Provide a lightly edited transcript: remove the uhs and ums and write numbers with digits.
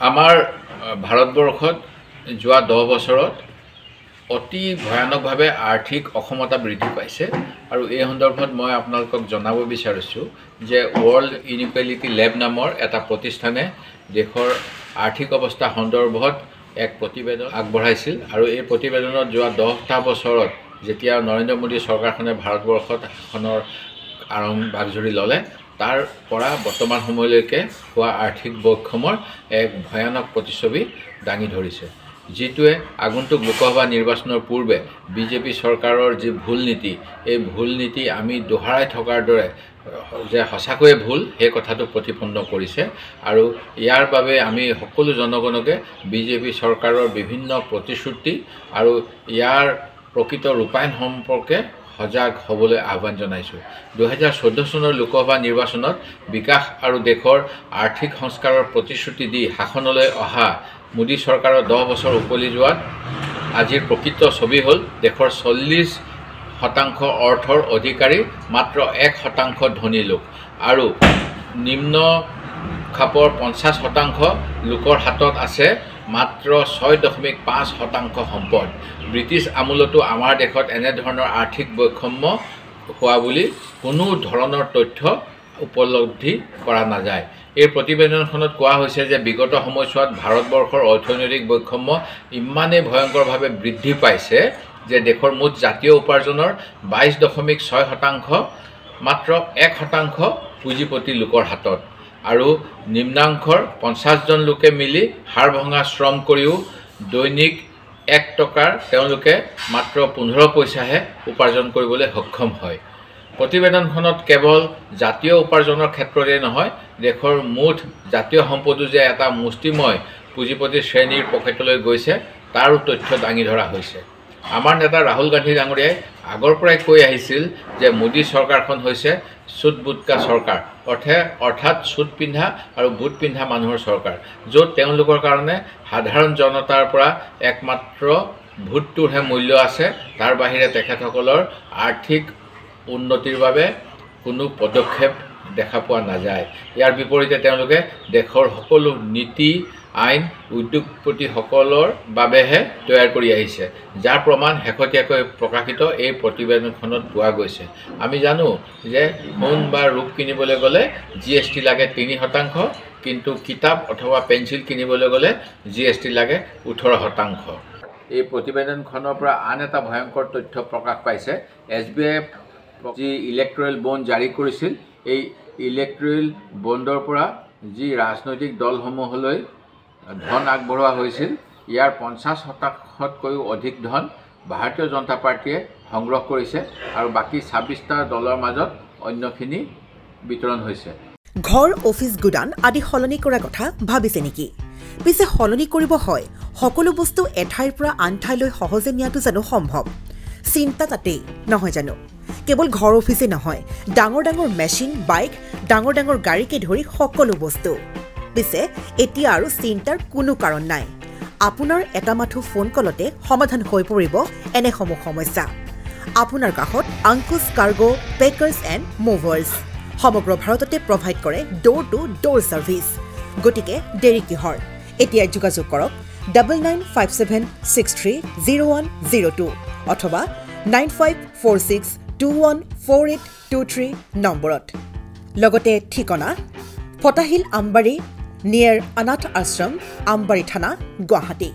আমাৰ ভাৰতবৰ্ষত যোৱা 10 বছৰত অতি ভয়ানকভাৱে আৰ্থিক অসমতা বৃদ্ধি পাইছে আৰু এই সন্দৰ্ভত মই আপোনালোকক জনাব বিচাৰিছোঁ যে ৱৰ্ল্ড ইনইকুৱেলিটি লেব নামৰ এটা প্ৰতিষ্ঠানে দেশৰ আৰ্থিক অৱস্থা সন্দৰ্ভত এক প্ৰতিবেদন আগবঢ়াইছিল আৰু এই প্ৰতিবেদনত যোৱা 10টা বছৰত যেতিয়া নৰেন্দ্ৰ মোদী চৰকাৰখনে ভাৰতবৰ্ষত শাসনৰ ভাগ ধৰি ল'লে তাৰ পৰা বৰ্তমান সময়লৈকে হোৱা আৰ্থিক বৈষম্যৰ এক ভয়ানক প্ৰতিচ্ছবি দাঙি ধৰিছে যিটোৱে আগন্তুক লোকসভা নিৰ্বাচনৰ পূৰ্বে বিজেপি চৰকাৰৰ যি ভুল নীতি এই ভুল নীতি আমি দোহাৰাই থকাৰ দৰে যে সঁচাকৈয়ে ভুল সেই কথাটো প্ৰতিপন্ন কৰিছে আৰু ইয়াৰ বাবে আমি সকলো জনগণকে বিজেপি চৰকাৰৰ বিভিন্ন প্ৰতিশ্ৰুতি আৰু ইয়াৰ প্ৰকৃত ৰূপায়ণ সম্পৰ্কে সজাগ হ'বলৈ আহ্বান জনাইছোঁ 2014 চনৰ লোকসভা নিৰ্বাচনত বিকাশ আৰু দেশৰ আৰ্থিক সংস্কাৰৰ প্ৰতিশ্ৰুতি দি শাসনলৈ অহা মোদী চৰকাৰৰ 10 বছৰ উকলি যোৱাত আজিৰ প্ৰকৃত ছবি হ'ল দেশৰ 40% অৰ্থৰ অধিকাৰী মাত্ৰ 1% ধনী লোক আৰু নিম্ন খাপৰ 50% লোকৰ হাতত আছে মাত্ৰ 6.5% সম্পদ ব্ৰিটিছ আমূলতো আমাৰ দেশত এনে ধৰণৰ আৰ্থিক বৈষম্য হোৱা বুলি কোনো ধৰণৰ তথ্য উপলব্ধি কৰা নাযায় এই প্ৰতিবেদনখনত কোৱা হৈছে যে বিগত সময়ছোৱাত ভাৰতবৰ্ষৰ অৰ্থনৈতিক বৈষম্য ইমানেই ভয়ংকৰভাৱে বৃদ্ধি পাইছে যে দেশৰ মুঠ জাতীয় উপাৰ্জনৰ 22.6% মাত্ৰ 1% পুঁজিপতি লোকৰ হাতত আৰু নিম্নাংশৰ 50 জন লোকে মিলি হাড় ভঙা শ্ৰম কৰিও দৈনিক 1 টকাৰ তেওঁলোকে মাত্ৰ 15 পইচাহে উপাৰ্জন কৰিবলৈ সক্ষম হয় প্ৰতিবেদনখনত কেৱল জাতীয় উপাৰ্জনৰ ক্ষেত্ৰতে নহয় দেশৰ মুঠ জাতীয় সম্পদো যে এটা মুষ্টিময় পুঁজিপতি শ্ৰেণীৰ পকেটলৈ গৈছে তাৰো তথ্য দাঙি ধৰা হৈছে আমাৰ নেতা ৰাহুল গান্ধী ডাঙৰীয়াই আগৰ পৰাই কৈ আহিছিল যে মোদী চৰকাৰখন হৈছে সুদ বুটকা চৰকাৰ অৰ্থাৎ সুদ পিন্ধা আৰু বুট পিন্ধা মানুহৰ চৰকাৰ য'ত তেওঁলোকৰ কাৰণে সাধাৰণ জনতাৰ পৰা একমাত্ৰ ভোটটোৰহে মূল্য আছে তাৰ বাহিৰে তেখেতসকলৰ আৰ্থিক উন্নতিৰ বাবে কোনো পদক্ষেপ দেখা পোৱা নাযায় ইয়াৰ বিপৰীতে তেওঁলোকে দেশৰ সকলো নীতি আইন উদ্যোগপতিসকলৰ বাবেহে তৈয়াৰ কৰি আহিছে যাৰ প্ৰমাণ শেহতীয়াকৈ প্ৰকাশিত এই প্ৰতিবেদনখনত পোৱা গৈছে আমি জানো যে সোণ বা ৰূপ কিনিবলৈ গ'লে GST লাগে 3% কিন্তু কিতাপ অথবা পেন্সিল কিনিবলৈ গ'লে GST লাগে 18% এই প্ৰতিবেদনখনৰ পৰা আন এটা ভয়ংকৰ তথ্য প্ৰকাশ পাইছে SBI যি ইলেক্ট্ৰেল বণ্ড জাৰি কৰিছিল এই ইলেক্ট্ৰেল বণ্ডৰ পৰা যি ৰাজনৈতিক দলসমূহলৈ ধন আগবঢ়োৱা হৈছিল ইয়াৰ 50%তকৈও অধিক ধন ভাৰতীয় জনতা পাৰ্টিয়ে সংগ্ৰহ কৰিছে আৰু বাকি 26টা দলৰ মাজত অন্যখিনি বিতৰণ হৈছে ঘৰ অফিস গুদান আদি সলনি কৰা কথা ভাবিছে নেকি পিছে সলনি কৰিব হয় সকলো বস্তু এঠাইৰ পৰা আন ঠাইলৈ সহজে নিয়াটো জানো সম্ভৱ চিন্তা তাতেই নহয় জানো কেৱল ঘৰ অফিসে নহয় ডাঙৰ ডাঙৰ মেচিন বাইক ডাঙৰ ডাঙৰ গাড়ীকে ধৰি সকলো বস্তু পিছে এতিয়া আৰু চিন্তাৰ কোনো কাৰণ নাই আপোনাৰ এটা মাথো ফোন কলতে সমাধান হৈ পৰিব এনে সমস্যা আপোনাৰ কাষত আংকুশ কাৰ্গো পেকাৰ্ছ এণ্ড মুভাৰ্ছ সমগ্ৰ ভাৰততে প্ৰভাইড কৰে ডোৰ টু ডোৰ সাৰ্ভিস গতিকে দেৰি কিহৰ এতিয়া যোগাযোগ কৰক 9957630102 অথবা 9546214823 নম্বৰত লগতে ঠিকনা ফটাহিল আমবাৰী নিয়াৰ অনাথ আশ্ৰম আমবাৰী থানা গুৱাহাটী